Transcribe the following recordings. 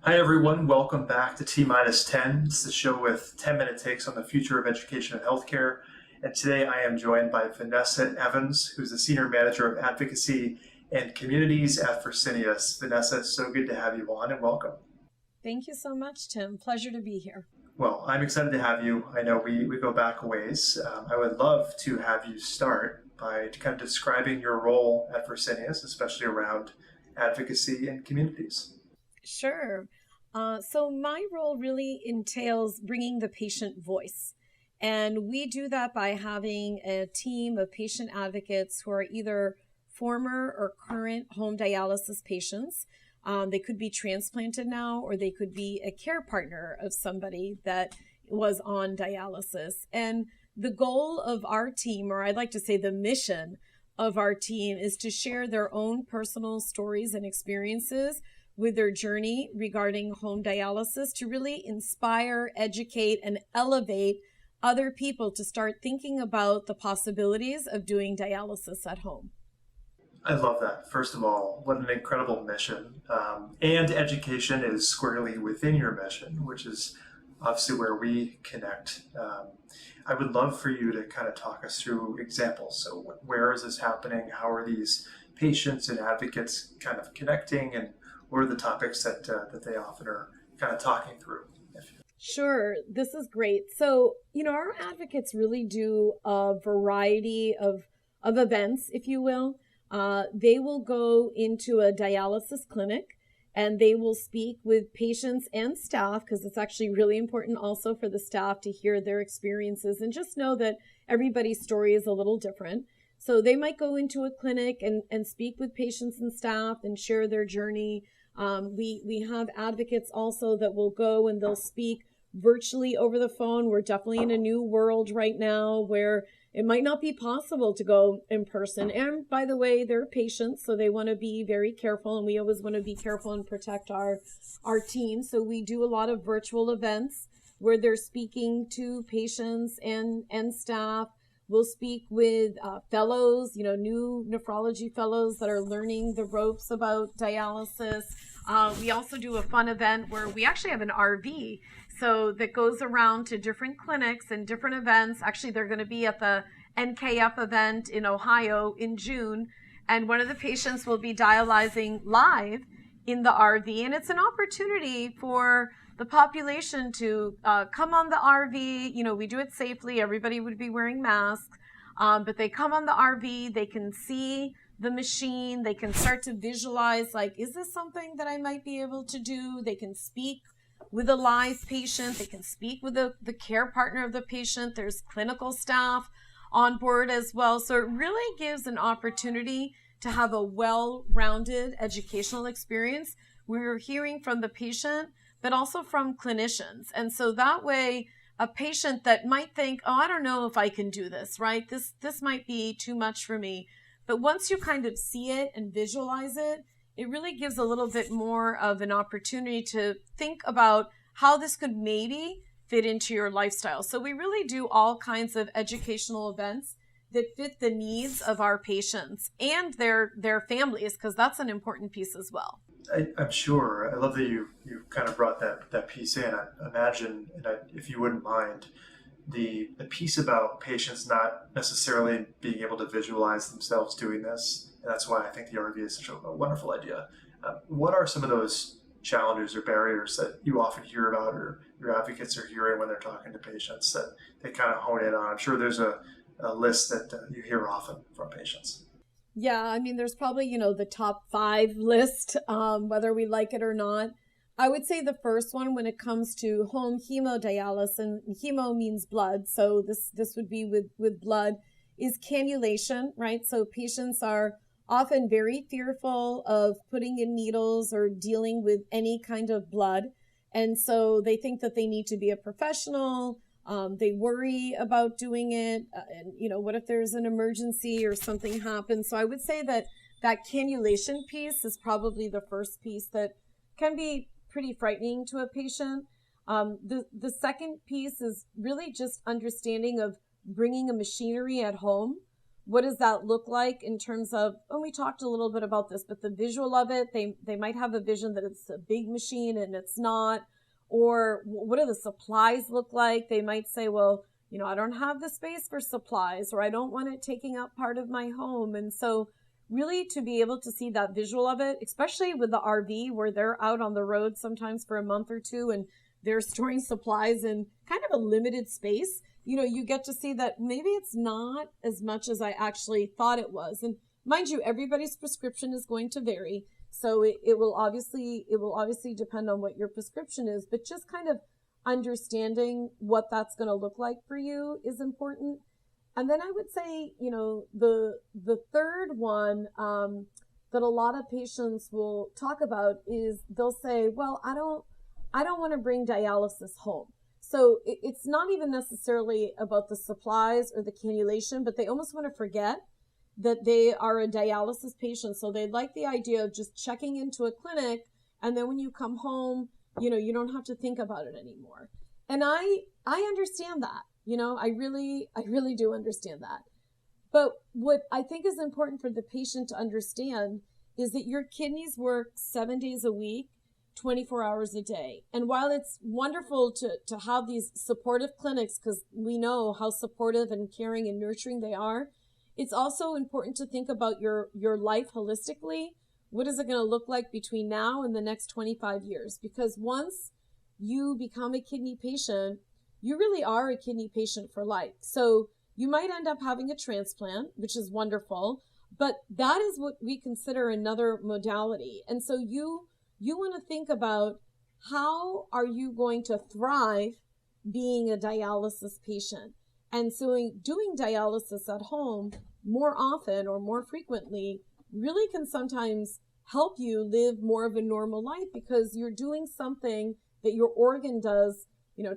Hi, everyone. Welcome back to T-10. It's the show with 10-minute takes on the future of education and healthcare. And today I am joined by Vanessa Evans, who's the Senior Manager of Advocacy and Communities at Fresenius. Vanessa, it's so good to have you on and welcome. Thank you so much, Tim. Pleasure to be here. Well, I'm excited to have you. I know we go back a ways. I would love to have you start by kind of describing your role at Fresenius, especially around advocacy and communities. Sure. So my role really entails bringing the patient voice. And we do that by having a team of patient advocates who are either former or current home dialysis patients. They could be transplanted now, or they could be a care partner of somebody that was on dialysis. And the goal of our team, or I'd like to say the mission of our team, is to share their own personal stories and experiences with their journey regarding home dialysis to really inspire, educate, and elevate other people to start thinking about the possibilities of doing dialysis at home. I love that. First of all, what an incredible mission. And education is squarely within your mission, which is obviously where we connect. I would love for you to kind of talk us through examples. So, where is this happening? How are these patients and advocates kind of connecting? And what are the topics that they often are kind of talking through? Sure, this is great. So, our advocates really do a variety of events, if you will. They will go into a dialysis clinic and they will speak with patients and staff, because it's actually really important also for the staff to hear their experiences and just know that everybody's story is a little different. So they might go into a clinic and speak with patients and staff and share their journey. We have advocates also that will go and they'll speak virtually over the phone. We're definitely in a new world right now where it might not be possible to go in person. And by the way, they're patients, so they want to be very careful, and we always want to be careful and protect our team. So we do a lot of virtual events where they're speaking to patients and staff. We'll speak with fellows, new nephrology fellows that are learning the ropes about dialysis. We also do a fun event where we actually have an RV, so that goes around to different clinics and different events. Actually, they're going to be at the NKF event in Ohio in June, and one of the patients will be dialyzing live in the RV, and it's an opportunity for the population to come on the RV. We do it safely. Everybody would be wearing masks, but they come on the RV. They can see the machine. They can start to visualize, like, is this something that I might be able to do? They can speak with a live patient. They can speak with the care partner of the patient. There's clinical staff on board as well. So it really gives an opportunity to have a well-rounded educational experience. We're hearing from the patient, but also from clinicians. And so that way, a patient that might think, oh, I don't know if I can do this, right? This might be too much for me. But once you kind of see it and visualize it, it really gives a little bit more of an opportunity to think about how this could maybe fit into your lifestyle. So we really do all kinds of educational events that fit the needs of our patients and their families, because that's an important piece as well. I'm sure. I love that you kind of brought that piece in. I imagine, if you wouldn't mind, the piece about patients not necessarily being able to visualize themselves doing this. And that's why I think the RV is such a wonderful idea. What are some of those challenges or barriers that you often hear about, or your advocates are hearing when they're talking to patients that they kind of hone in on? I'm sure there's a list that you hear often from patients. Yeah, I mean, there's probably, the top 5 list, whether we like it or not. I would say the first one, when it comes to home hemodialysis, and hemo means blood, so this would be with blood, is cannulation, right? So patients are often very fearful of putting in needles or dealing with any kind of blood. And so they think that they need to be a professional. They worry about doing it. And, what if there's an emergency or something happens? So I would say that cannulation piece is probably the first piece that can be pretty frightening to a patient. The second piece is really just understanding of bringing a machinery at home what does that look like in terms of, and we talked a little bit about this, but the visual of it, they might have a vision that it's a big machine and it's not. Or what do the supplies look like? They might say, well, I don't have the space for supplies, or I don't want it taking up part of my home. And so really to be able to see that visual of it, especially with the RV where they're out on the road sometimes for a month or two and they're storing supplies in kind of a limited space, you get to see that maybe it's not as much as I actually thought it was. And mind you, everybody's prescription is going to vary. So it will obviously depend on what your prescription is, but just kind of understanding what that's going to look like for you is important. And then I would say, the third one that a lot of patients will talk about is they'll say, well, I don't want to bring dialysis home. So it's not even necessarily about the supplies or the cannulation, but they almost want to forget that they are a dialysis patient. So they like the idea of just checking into a clinic, and then when you come home, you don't have to think about it anymore. And I understand that. I really do understand that. But what I think is important for the patient to understand is that your kidneys work 7 days a week, 24 hours a day. And while it's wonderful to have these supportive clinics, because we know how supportive and caring and nurturing they are, it's also important to think about your life holistically. What is it going to look like between now and the next 25 years? Because once you become a kidney patient, you really are a kidney patient for life. So you might end up having a transplant, which is wonderful, but that is what we consider another modality. And so you want to think about, how are you going to thrive being a dialysis patient? And so doing dialysis at home more often or more frequently really can sometimes help you live more of a normal life, because you're doing something that your organ does,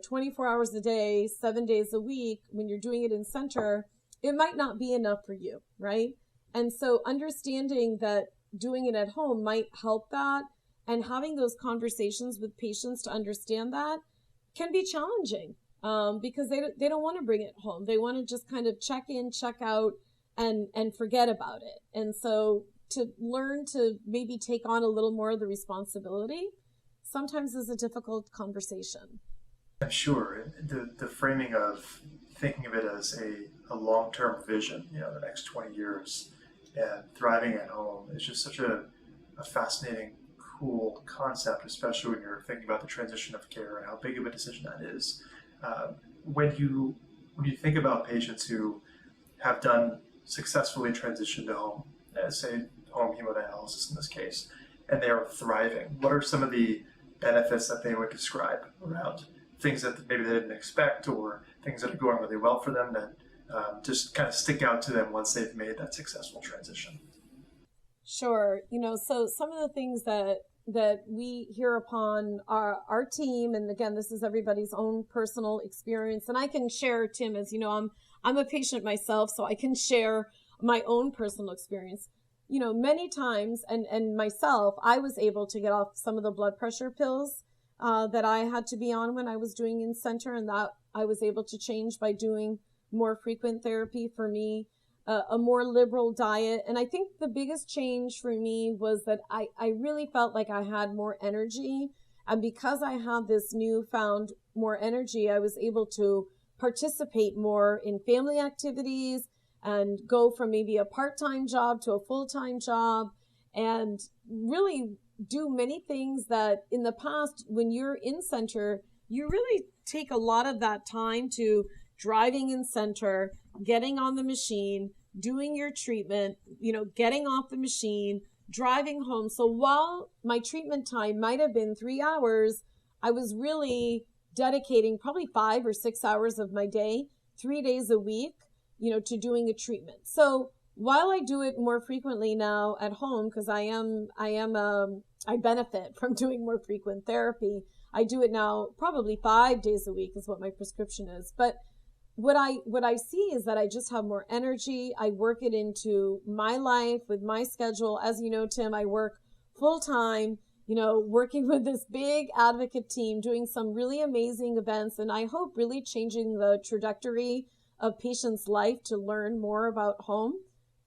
24 hours a day, 7 days a week. When you're doing it in center, it might not be enough for you, right? And so understanding that doing it at home might help that, and having those conversations with patients to understand that can be challenging, because they don't want to bring it home. They want to just kind of check in, check out, and forget about it. And so to learn to maybe take on a little more of the responsibility sometimes is a difficult conversation. I'm sure the framing of thinking of it as a long-term vision, the next 20 years, and thriving at home is just such a fascinating, cool concept, especially when you're thinking about the transition of care and how big of a decision that is. When you think about patients who have done successfully transitioned to home, say home hemodialysis in this case, and they are thriving, what are some of the benefits that they would describe around things that maybe they didn't expect, or things that are going really well for them that just kind of stick out to them once they've made that successful transition? Sure. So some of the things that we hear upon our team, and again, this is everybody's own personal experience. And I can share, Tim, as you know, I'm a patient myself, so I can share my own personal experience. Many times, and myself, I was able to get off some of the blood pressure pills that I had to be on when I was doing in center, and that I was able to change by doing more frequent therapy for me, a more liberal diet. And I think the biggest change for me was that I really felt like I had more energy. And because I had this newfound more energy, I was able to participate more in family activities and go from maybe a part-time job to a full-time job, and really do many things that in the past, when you're in center, you really take a lot of that time to driving in center, getting on the machine, doing your treatment, getting off the machine, driving home. So while my treatment time might have been 3 hours, I was really dedicating probably 5 or 6 hours of my day, 3 days a week, to doing a treatment. So while I do it more frequently now at home, because I benefit from doing more frequent therapy, I do it now probably 5 days a week is what my prescription is. But what I see is that I just have more energy. I work it into my life with my schedule. As you know, Tim, I work full time, working with this big advocate team, doing some really amazing events, and I hope really changing the trajectory of patients' life to learn more about home,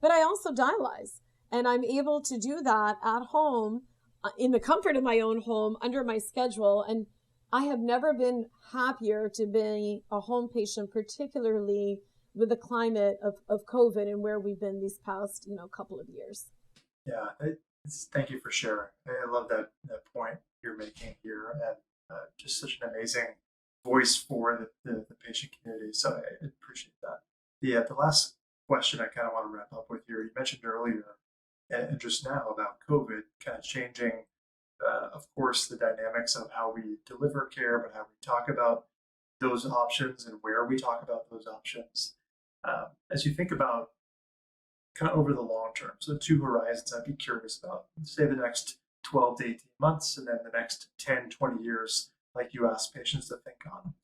but I also dialyze. And I'm able to do that at home, in the comfort of my own home, under my schedule. And I have never been happier to be a home patient, particularly with the climate of COVID and where we've been these past, couple of years. Yeah, thank you for sharing. I love that point you're making here, and just such an amazing voice for the patient community. So I appreciate that. The last question I kind of want to wrap up with here. You mentioned earlier and just now about COVID kind of changing, of course, the dynamics of how we deliver care, but how we talk about those options and where we talk about those options. As you think about kind of over the long term, so 2 horizons I'd be curious about, say the next 12 to 18 months, and then the next 10, 20 years, like you ask patients to think on.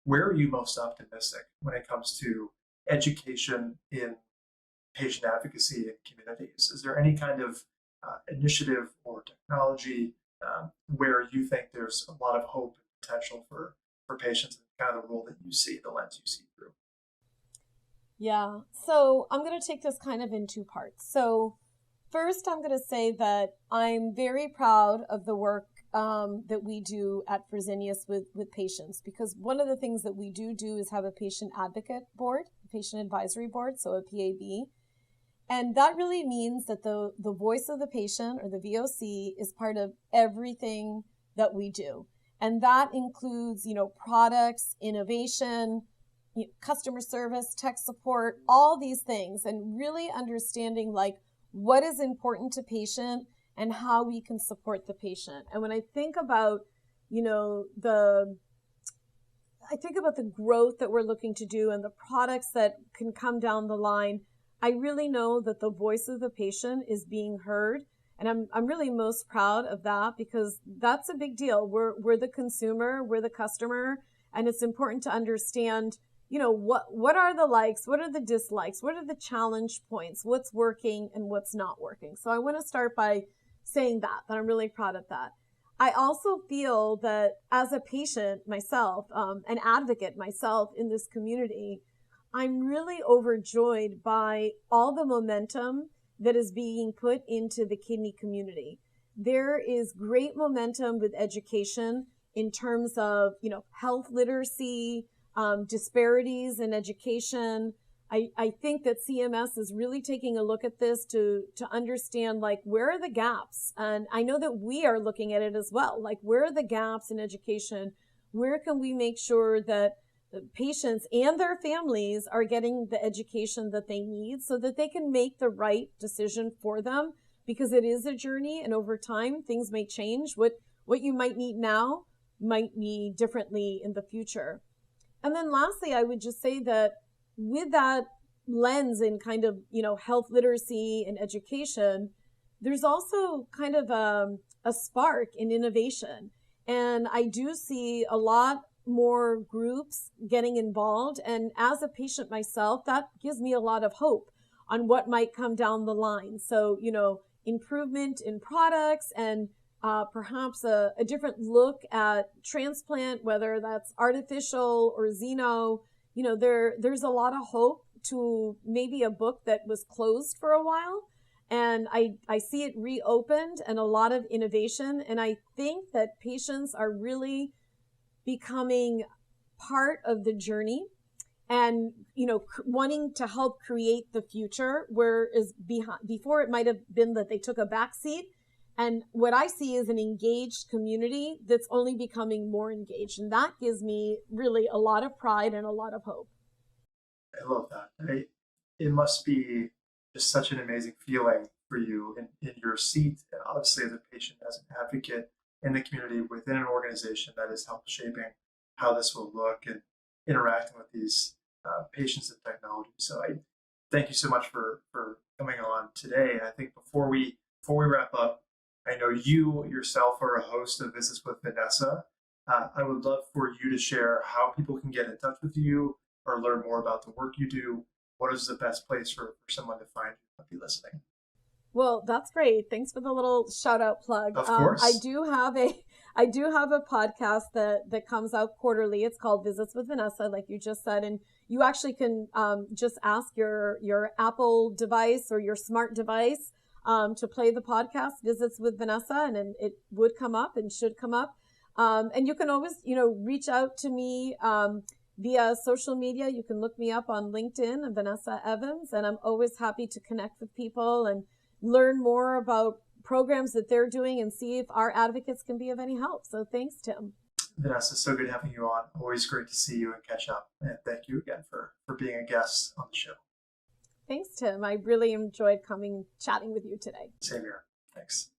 Where are you most optimistic when it comes to education in patient advocacy in communities? Is there any kind of initiative or technology where you think there's a lot of hope and potential for patients and kind of the role that you see, the lens you see through? Yeah. So I'm going to take this kind of in 2 parts. So first, I'm going to say that I'm very proud of the work that we do at Fresenius with patients, because one of the things that we do is have a patient advocate board, a patient advisory board, so a PAB. And that really means that the voice of the patient, or the VOC, is part of everything that we do. And that includes, products, innovation, customer service, tech support, all these things, and really understanding what is important to patient and how we can support the patient. And when I think about, the growth that we're looking to do and the products that can come down the line, I really know that the voice of the patient is being heard. And I'm really most proud of that, because that's a big deal. We're the consumer, we're the customer, and it's important to understand, what are the likes, what are the dislikes, what are the challenge points, what's working and what's not working. So I want to start by saying that I'm really proud of that. I also feel that as a patient myself, an advocate myself in this community, I'm really overjoyed by all the momentum that is being put into the kidney community. There is great momentum with education in terms of, health literacy, disparities in education. I think that CMS is really taking a look at this to understand, where are the gaps? And I know that we are looking at it as well. Where are the gaps in education? Where can we make sure that the patients and their families are getting the education that they need so that they can make the right decision for them? Because it is a journey, and over time, things may change. What you might need now might need differently in the future. And then lastly, I would just say that with that lens in kind of, health literacy and education, there's also kind of a spark in innovation. And I do see a lot more groups getting involved. And as a patient myself, that gives me a lot of hope on what might come down the line. So, improvement in products and perhaps a different look at transplant, whether that's artificial or xeno. There's a lot of hope to maybe a book that was closed for a while. And I see it reopened and a lot of innovation. And I think that patients are really becoming part of the journey and, wanting to help create the future, whereas before it might have been that they took a back seat. And what I see is an engaged community that's only becoming more engaged. And that gives me really a lot of pride and a lot of hope. I love that. It must be just such an amazing feeling for you in your seat, and obviously as a patient, as an advocate in the community within an organization that is help shaping how this will look and interacting with these patients and technology. So I thank you so much for coming on today. I think before we wrap up, I know you yourself are a host of Visits with Vanessa. I would love for you to share how people can get in touch with you or learn more about the work you do. What is the best place for someone to find you and be listening? Well, that's great. Thanks for the little shout out plug. Of course. I do have I do have a podcast that comes out quarterly. It's called Visits with Vanessa, like you just said, and you actually can just ask your Apple device or your smart device to play the podcast Visits with Vanessa, and it would come up and should come up. And you can always, reach out to me via social media. You can look me up on LinkedIn, Vanessa Evans, and I'm always happy to connect with people and learn more about programs that they're doing and see if our advocates can be of any help. So thanks, Tim. Vanessa, so good having you on. Always great to see you and catch up. And thank you again for being a guest on the show. Thanks, Tim. I really enjoyed chatting with you today. Same here. Thanks.